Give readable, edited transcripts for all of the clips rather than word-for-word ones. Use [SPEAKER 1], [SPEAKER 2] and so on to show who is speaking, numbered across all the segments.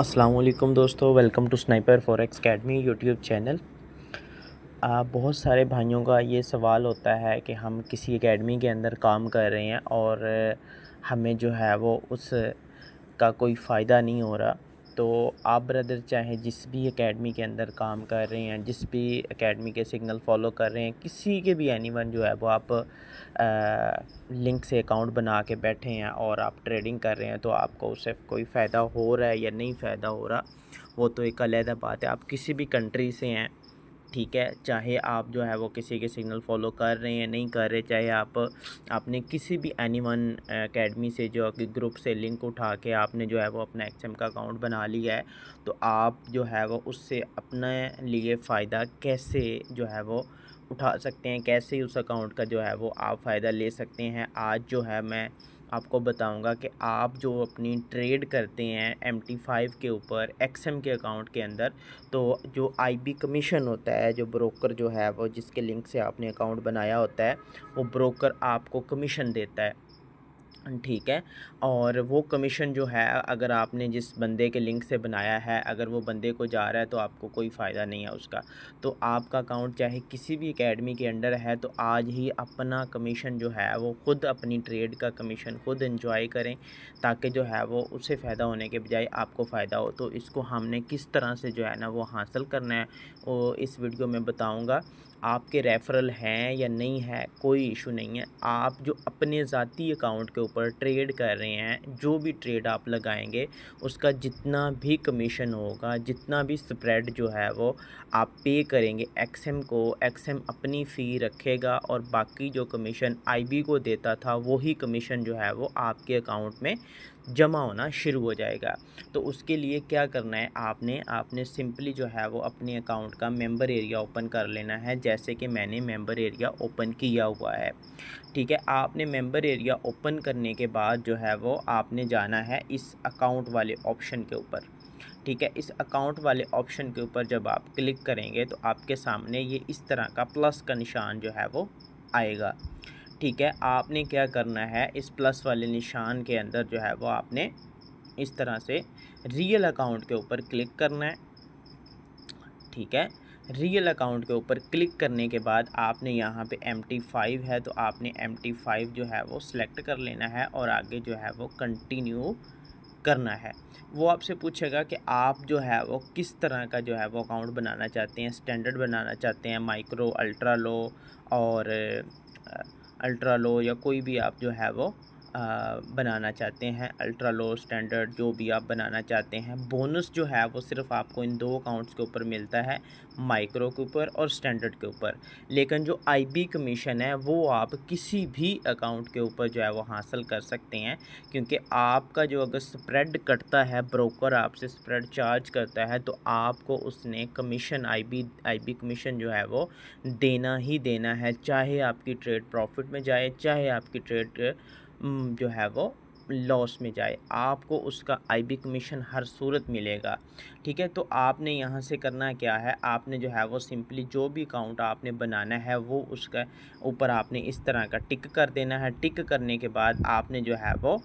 [SPEAKER 1] अस्सलाम वालेकुम दोस्तों, welcome to sniper forex academy YouTube channel. बहुत सारे भाइयों का ये सवाल होता है कि हम किसी एकेडमी के अंदर काम कर रहे हैं और हमें जो है वो उस का कोई फ़ायदा नहीं हो रहा। तो आप ब्रदर चाहे जिस भी एकेडमी के अंदर काम कर रहे हैं, जिस भी एकेडमी के सिग्नल फॉलो कर रहे हैं, किसी के भी एनीवन जो है वो आप लिंक से अकाउंट बना के बैठे हैं और आप ट्रेडिंग कर रहे हैं, तो आपको उससे कोई फ़ायदा हो रहा है या नहीं फ़ायदा हो रहा, वो तो एक अलग बात है। आप किसी भी कंट्री से हैं, ठीक है, चाहे आप जो है वो किसी के सिग्नल फॉलो कर रहे हैं नहीं कर रहे, चाहे आपने किसी भी एनीवन एकेडमी से जो कि ग्रुप से लिंक उठा के आपने जो है वो अपना एक्सएम का अकाउंट बना लिया है, तो आप जो है वो उससे अपने लिए फ़ायदा कैसे जो है वो उठा सकते हैं, कैसे उस अकाउंट का जो है वो आप फ़ायदा ले सकते हैं। आज जो है मैं आपको बताऊंगा कि आप जो अपनी ट्रेड करते हैं MT5 के ऊपर एक्सएम के अकाउंट के अंदर, तो जो आईबी कमीशन होता है, जो ब्रोकर जो है वो जिसके लिंक से आपने अकाउंट बनाया होता है, वो ब्रोकर आपको कमीशन देता है, ठीक है। और वो कमीशन जो है, अगर आपने जिस बंदे के लिंक से बनाया है, अगर वो बंदे को जा रहा है तो आपको कोई फ़ायदा नहीं है उसका। तो आपका अकाउंट चाहे किसी भी एकेडमी के अंडर है, तो आज ही अपना कमीशन जो है वो ख़ुद, अपनी ट्रेड का कमीशन ख़ुद एंजॉय करें, ताकि जो है वो उससे फ़ायदा होने के बजाय आपको फ़ायदा हो। तो इसको हमने किस तरह से जो है ना वो हासिल करना है, वो इस वीडियो में बताऊँगा। आपके रेफ़रल हैं या नहीं है, कोई इशू नहीं है। आप जो अपने ज़ाती अकाउंट के ऊपर ट्रेड कर रहे हैं, जो भी ट्रेड आप लगाएंगे, उसका जितना भी कमीशन होगा, जितना भी स्प्रेड जो है वो आप पे करेंगे एक्सएम को, एक्सएम अपनी फ़ी रखेगा और बाकी जो कमीशन आईबी को देता था, वही कमीशन जो है वो आपके अकाउंट में जमा होना शुरू हो जाएगा। तो उसके लिए क्या करना है, आपने सिंपली जो है वो अपने अकाउंट का मेंबर एरिया ओपन कर लेना है, जैसे कि मैंने मेंबर एरिया ओपन किया हुआ है, ठीक है। आपने मेंबर एरिया ओपन करने के बाद जो है वो आपने जाना है इस अकाउंट वाले ऑप्शन के ऊपर, ठीक है। इस अकाउंट वाले ऑप्शन के ऊपर जब आप क्लिक करेंगे तो आपके सामने ये इस तरह का प्लस का निशान जो है वो आएगा, ठीक है। आपने क्या करना है, इस प्लस वाले निशान के अंदर जो है वो आपने इस तरह से रियल अकाउंट के ऊपर क्लिक करना है, ठीक है। रियल अकाउंट के ऊपर क्लिक करने के बाद आपने यहाँ पे MT5 है, तो आपने MT5 जो है वो सिलेक्ट कर लेना है और आगे जो है वो कंटिन्यू करना है। वो आपसे पूछेगा कि आप जो है वो किस तरह का जो है वो अकाउंट बनाना चाहते हैं, स्टैंडर्ड बनाना चाहते हैं, माइक्रो, अल्ट्रा लो और अल्ट्रा लो, या कोई भी आप जो है वो बनाना चाहते हैं, अल्ट्रा लो, स्टैंडर्ड, जो भी आप बनाना चाहते हैं। बोनस जो है वो सिर्फ आपको इन दो अकाउंट्स के ऊपर मिलता है, माइक्रो के ऊपर और स्टैंडर्ड के ऊपर। लेकिन जो आईबी कमीशन है वो आप किसी भी अकाउंट के ऊपर जो है वो हासिल कर सकते हैं, क्योंकि आपका जो अगर स्प्रेड कटता है, ब्रोकर आपसे स्प्रेड चार्ज करता है, तो आपको उसने कमीशन आईबी कमीशन जो है वो देना ही देना है, चाहे आपकी ट्रेड प्रॉफिट में जाए, चाहे आपकी ट्रेड जो है वो लॉस में जाए, आपको उसका आईबी कमीशन हर सूरत मिलेगा, ठीक है। तो आपने यहाँ से करना क्या है, आपने जो है वो सिंपली जो भी अकाउंट आपने बनाना है वो उसका ऊपर आपने इस तरह का टिक कर देना है। टिक करने के बाद आपने जो है वो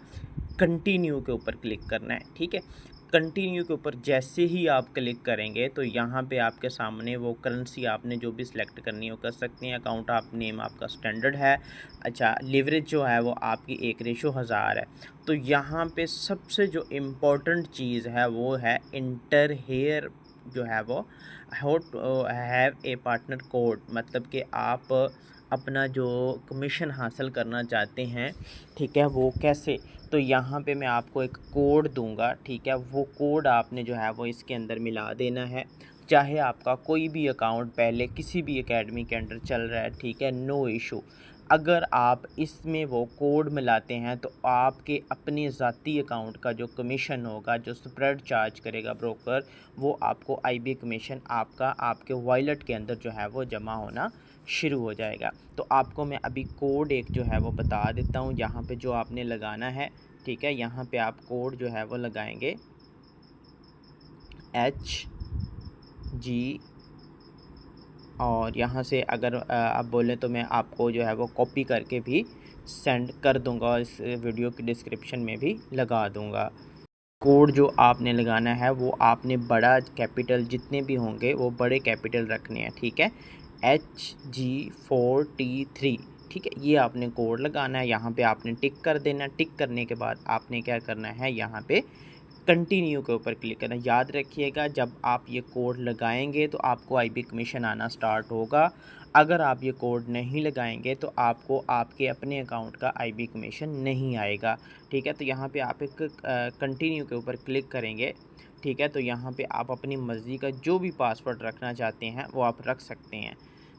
[SPEAKER 1] कंटिन्यू के ऊपर क्लिक करना है, ठीक है। कंटिन्यू के ऊपर जैसे ही आप क्लिक करेंगे तो यहाँ पे आपके सामने वो करेंसी आपने जो भी सिलेक्ट करनी हो कर सकते हैं। अकाउंट आप नेम आपका स्टैंडर्ड है, अच्छा। लिवरेज जो है वो आपकी 1:1000 है। तो यहाँ पे सबसे जो इम्पोर्टेंट चीज़ है वो है इंटर हेयर जो है वो होट हैव ए पार्टनर कोड, मतलब कि आप अपना जो कमीशन हासिल करना चाहते हैं, ठीक है, वो कैसे। तो यहाँ पे मैं आपको एक कोड दूंगा, ठीक है। वो कोड आपने जो है वो इसके अंदर मिला देना है, चाहे आपका कोई भी अकाउंट पहले किसी भी एकेडमी के अंडर चल रहा है, ठीक है, नो इशू। अगर आप इसमें वो कोड मिलाते हैं तो आपके अपने ज़ाती अकाउंट का जो कमीशन होगा, जो स्प्रेड चार्ज करेगा ब्रोकर, वो आपको आईबी कमीशन आपका आपके वॉलेट के अंदर जो है वो जमा होना शुरू हो जाएगा। तो आपको मैं अभी कोड एक जो है वो बता देता हूँ, यहाँ पे जो आपने लगाना है, ठीक है। यहाँ पे आप कोड जो है वो लगाएंगे HG, और यहाँ से अगर आप बोलें तो मैं आपको जो है वो कॉपी करके भी सेंड कर दूँगा, इस वीडियो की डिस्क्रिप्शन में भी लगा दूँगा। कोड जो आपने लगाना है वो आपने बड़ा कैपिटल जितने भी होंगे वो बड़े कैपिटल रखने हैं, ठीक है। HG4T3, ठीक है, ये आपने कोड लगाना है। यहाँ पे आपने टिक कर देना है। टिक करने के बाद आपने क्या करना है, यहाँ पे कंटिन्यू के ऊपर क्लिक करना। याद रखिएगा जब आप ये कोड लगाएंगे तो आपको आईबी कमीशन आना स्टार्ट होगा। अगर आप ये कोड नहीं लगाएंगे तो आपको आपके अपने अकाउंट का आईबी कमीशन नहीं आएगा, ठीक है। तो यहाँ पे आप एक कंटिन्यू के ऊपर क्लिक करेंगे, ठीक है। तो यहाँ पे आप अपनी मर्ज़ी का जो भी पासवर्ड रखना चाहते हैं वो आप रख सकते हैं,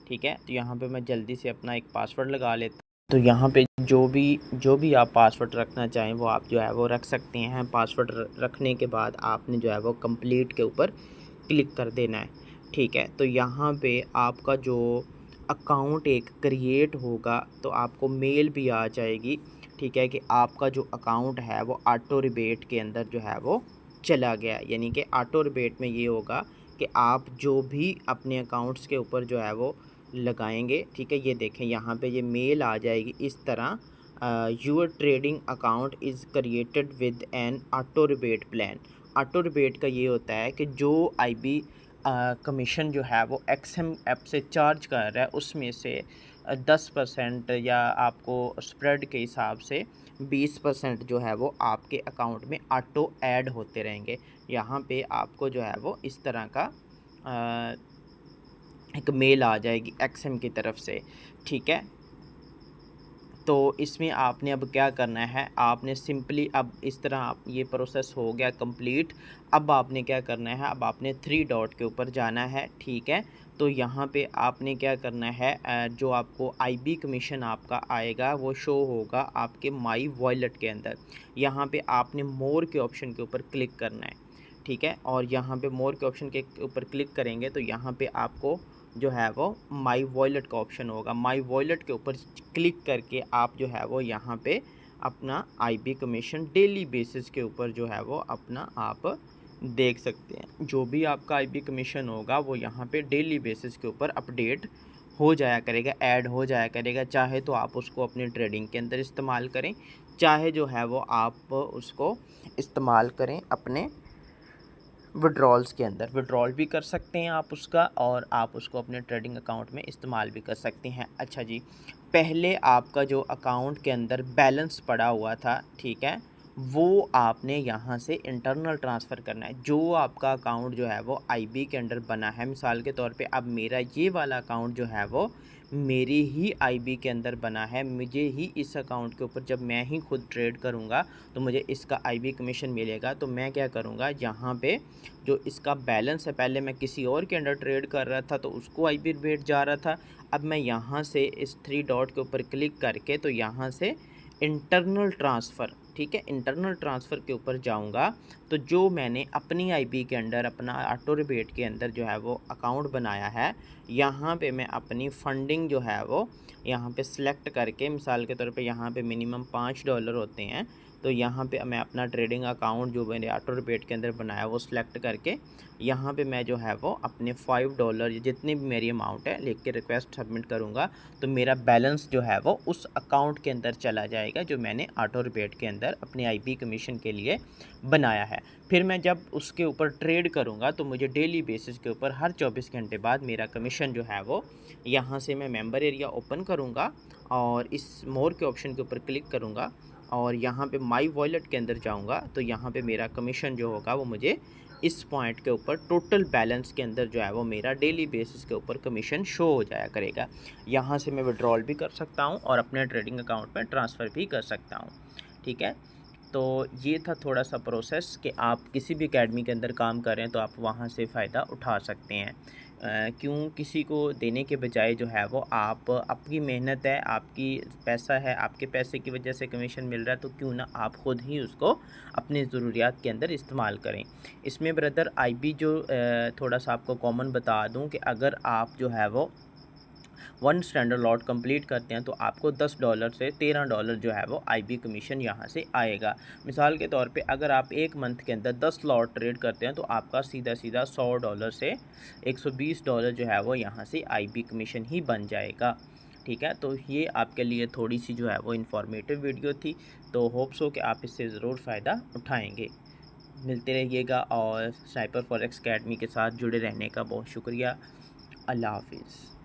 [SPEAKER 1] ठीक है। तो यहाँ पे मैं जल्दी से अपना एक पासवर्ड लगा लेता हूँ। तो यहाँ पे जो भी आप पासवर्ड रखना चाहें वो आप जो है वो रख सकते हैं। पासवर्ड रखने के बाद आपने जो है वो कंप्लीट के ऊपर क्लिक कर देना है, ठीक है। तो यहाँ पे आपका जो अकाउंट एक क्रिएट होगा तो आपको मेल भी आ जाएगी, ठीक है, कि आपका जो अकाउंट है वो ऑटो रिबेट के अंदर जो है वो चला गया। यानी कि ऑटो रिबेट में ये होगा कि आप जो भी अपने अकाउंट्स के ऊपर जो है वो लगाएंगे, ठीक है। ये देखें यहाँ पे ये मेल आ जाएगी इस तरह, your trading account is created with N auto rebate plan. Auto rebate का ये होता है कि जो आईबी कमीशन जो है वो एक्सएम ऐप से चार्ज कर रहा है उसमें से 10% या आपको स्प्रेड के हिसाब से 20% जो है वो आपके अकाउंट में ऑटो ऐड होते रहेंगे। यहाँ पे आपको जो है वो इस तरह का एक मेल आ जाएगी एक्सएम की तरफ से, ठीक है। तो इसमें आपने अब क्या करना है, आपने सिंपली अब इस तरह आप ये प्रोसेस हो गया कंप्लीट। अब आपने क्या करना है, अब आपने 3 डॉट के ऊपर जाना है, ठीक है। तो यहाँ पे आपने क्या करना है, जो आपको आईबी कमीशन आपका आएगा वो शो होगा आपके माई वॉलेट के अंदर। यहाँ पे आपने मोर के ऑप्शन के ऊपर क्लिक करना है, ठीक है। और यहाँ पे मोर के ऑप्शन के ऊपर क्लिक करेंगे तो यहाँ पे आपको जो है वो माई वॉलेट का ऑप्शन होगा। माई वॉलेट के ऊपर क्लिक करके आप जो है वो यहाँ पे अपना आईबी कमीशन डेली बेसिस के ऊपर जो है वो अपना आप देख सकते हैं। जो भी आपका आईबी कमीशन होगा वो यहाँ पे डेली बेसिस के ऊपर अपडेट हो जाया करेगा, ऐड हो जाया करेगा। चाहे तो आप उसको अपनी ट्रेडिंग के अंदर इस्तेमाल करें, चाहे जो है वो आप उसको इस्तेमाल करें अपने विड्रॉल्स के अंदर। विड्रॉल भी कर सकते हैं आप उसका, और आप उसको अपने ट्रेडिंग अकाउंट में इस्तेमाल भी कर सकते हैं। अच्छा जी, पहले आपका जो अकाउंट के अंदर बैलेंस पड़ा हुआ था, ठीक है, वो आपने यहाँ से इंटरनल ट्रांसफ़र करना है। जो आपका अकाउंट जो है वो आईबी के अंडर बना है, मिसाल के तौर पे अब मेरा ये वाला अकाउंट जो है वो मेरी ही आईबी के अंदर बना है। मुझे ही इस अकाउंट के ऊपर जब मैं ही खुद ट्रेड करूँगा तो मुझे इसका आईबी कमीशन मिलेगा। तो मैं क्या करूँगा, यहाँ पे जो इसका बैलेंस है, पहले मैं किसी और के अंडर ट्रेड कर रहा था तो उसको आईबी रिबेट जा रहा था। अब मैं यहाँ से इस 3 डॉट के ऊपर क्लिक करके तो यहाँ से इंटरनल ट्रांसफ़र, ठीक है, इंटरनल ट्रांसफ़र के ऊपर जाऊँगा तो जो मैंने अपनी आईबी के अंडर अपना ऑटो रिबेट के अंदर जो है वो अकाउंट बनाया है, यहाँ पे मैं अपनी फंडिंग जो है वो यहाँ पे सिलेक्ट करके, मिसाल के तौर पे यहाँ पे मिनिमम $5 होते हैं। तो यहाँ पे मैं अपना ट्रेडिंग अकाउंट जो मैंने ऑटो रिबेट के अंदर बनाया वो सिलेक्ट करके यहाँ पे मैं जो है वो अपने $5 जितनी भी मेरी अमाउंट है लिख के रिक्वेस्ट सबमिट करूँगा तो मेरा बैलेंस जो है वो उस अकाउंट के अंदर चला जाएगा जो मैंने ऑटो रिबेट के अंदर अपने आईबी कमीशन के लिए बनाया है। फिर मैं जब उसके ऊपर ट्रेड करूँगा तो मुझे डेली बेसिस के ऊपर हर 24 घंटे बाद मेरा कमीशन जो है वो यहाँ से मैं मेंबर एरिया ओपन करूँगा और इस मोर के ऑप्शन के ऊपर क्लिक करूँगा और यहाँ पे माई वॉलेट के अंदर जाऊँगा तो यहाँ पे मेरा कमीशन जो होगा वो मुझे इस पॉइंट के ऊपर टोटल बैलेंस के अंदर जो है वो मेरा डेली बेसिस के ऊपर कमीशन शो हो जाया करेगा। यहाँ से मैं विड्रॉल भी कर सकता हूँ और अपने ट्रेडिंग अकाउंट में ट्रांसफ़र भी कर सकता हूँ, ठीक है। तो ये था थोड़ा सा प्रोसेस कि आप किसी भी एकेडमी के अंदर काम कर रहे हैं तो आप वहाँ से फ़ायदा उठा सकते हैं। क्यों किसी को देने के बजाय जो है वो आप आपकी मेहनत है, आपकी पैसा है, आपके पैसे की वजह से कमीशन मिल रहा है तो क्यों ना आप ख़ुद ही उसको अपनी ज़रूरियात के अंदर इस्तेमाल करें। इसमें ब्रदर आईबी जो थोड़ा सा आपको कॉमन बता दूं कि अगर आप जो है वो 1 स्टैंडर्ड लॉट कंप्लीट करते हैं तो आपको $10 से $13 जो है वो आईबी कमीशन यहाँ से आएगा। मिसाल के तौर पे अगर आप एक मंथ के अंदर 10 लॉट ट्रेड करते हैं तो आपका सीधा सीधा $100 से $120 जो है वो यहाँ से आईबी कमीशन ही बन जाएगा, ठीक है। तो ये आपके लिए थोड़ी सी जो है वो इन्फॉर्मेटिव वीडियो थी। तो होप्स हो कि आप इससे ज़रूर फ़ायदा उठाएँगे। मिलते रहिएगा और स्नाइपर फॉरेक्स अकेडमी के साथ जुड़े रहने का बहुत शुक्रिया। अल्लाह हाफिज़।